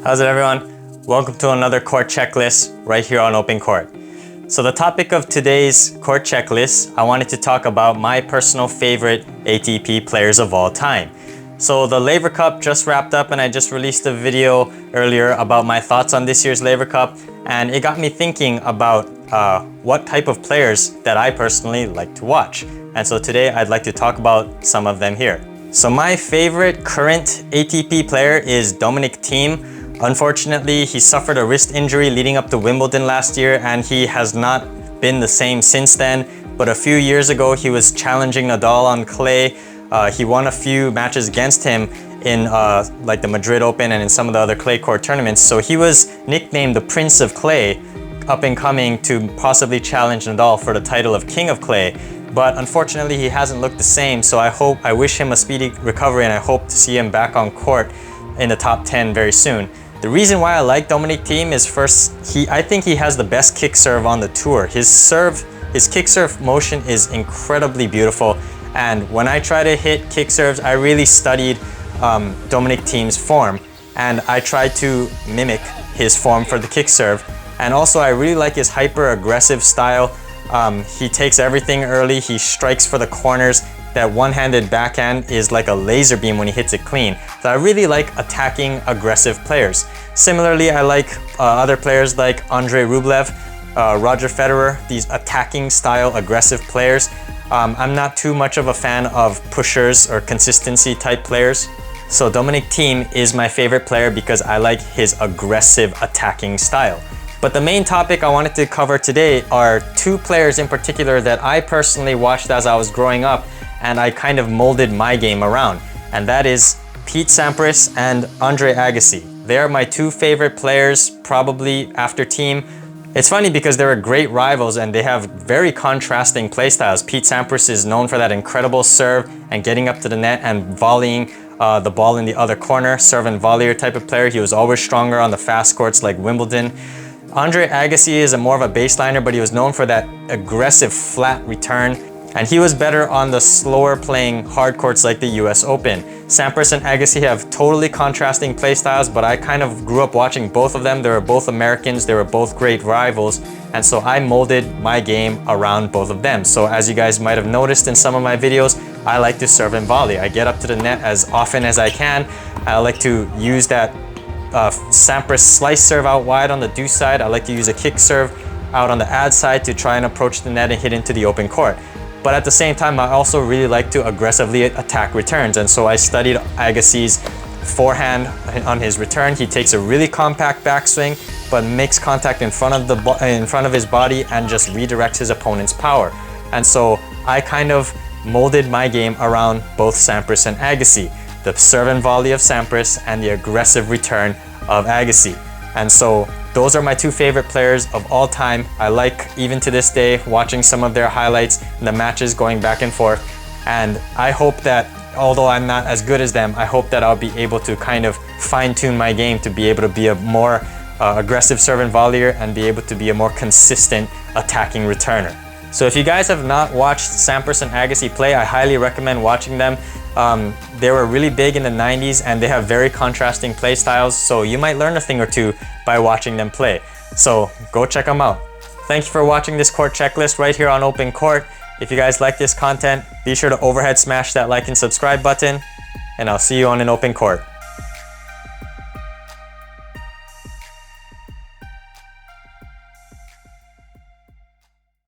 How's it, everyone? Welcome to another court checklist right here on OpenCourt. So the topic of today's court checklist, I wanted to talk about my personal favorite ATP players of all time. So the Laver Cup just wrapped up and I just released a video earlier about my thoughts on this year's Laver Cup, and it got me thinking about what type of players that I personally like to watch. And so today I'd like to talk about some of them here. So my favorite current ATP player is Dominic Thiem. Unfortunately, he suffered a wrist injury leading up to Wimbledon last year, and he has not been the same since then. But a few years ago, he was challenging Nadal on clay. He won a few matches against him in like the Madrid Open and in some of the other clay court tournaments. So he was nicknamed the Prince of Clay, up and coming to possibly challenge Nadal for the title of King of Clay. But unfortunately, he hasn't looked the same. So I wish him a speedy recovery, and I hope to see him back on court in the top 10 very soon. The reason why I like Dominic Thiem is first, I think he has the best kick serve on the tour. His kick serve motion is incredibly beautiful. And when I try to hit kick serves, I really studied Dominic Thiem's form, and I tried to mimic his form for the kick serve. And also, I really like his hyper-aggressive style. He takes everything early, he strikes for the corners. That one-handed backhand is like a laser beam when he hits it clean. So I really like attacking aggressive players. Similarly, I like other players like Andre Rublev, Roger Federer, these attacking style aggressive players. I'm not too much of a fan of pushers or consistency type players. So Dominic Thiem is my favorite player because I like his aggressive attacking style. But the main topic I wanted to cover today are two players in particular that I personally watched as I was growing up, and I kind of molded my game around. And that is Pete Sampras and Andre Agassi. They are my two favorite players, probably after Thiem. It's funny because they were great rivals and they have very contrasting play styles. Pete Sampras is known for that incredible serve and getting up to the net and volleying the ball in the other corner, serve and volleyer type of player. He was always stronger on the fast courts like Wimbledon. Andre Agassi is more of a baseliner, but he was known for that aggressive flat return. And he was better on the slower playing hard courts like the US Open. Sampras and Agassi have totally contrasting play styles, but I kind of grew up watching both of them. They were both Americans, they were both great rivals, and so I molded my game around both of them. So as you guys might have noticed in some of my videos, I like to serve and volley. I get up to the net as often as I can. I like to use that Sampras slice serve out wide on the deuce side. I like to use a kick serve out on the ad side to try and approach the net and hit into the open court. But at the same time, I also really like to aggressively attack returns. And so I studied Agassi's forehand on his return. He takes a really compact backswing, but makes contact in front of his body and just redirects his opponent's power. And so I kind of molded my game around both Sampras and Agassi. The serve and volley of Sampras and the aggressive return of Agassi. And so those are my two favorite players of all time. I like, even to this day, watching some of their highlights and the matches going back and forth. And I hope that, although I'm not as good as them, I hope that I'll be able to kind of fine-tune my game to be able to be a more aggressive serve and volleyer and be able to be a more consistent attacking returner. So if you guys have not watched Sampras and Agassi play, I highly recommend watching them. They were really big in the 90s and they have very contrasting play styles, so you might learn a thing or two by watching them play. So go check them out. Thank you for watching this court checklist right here on OpenCourt. If you guys like this content, be sure to overhead smash that like and subscribe button, and I'll see you on an open court.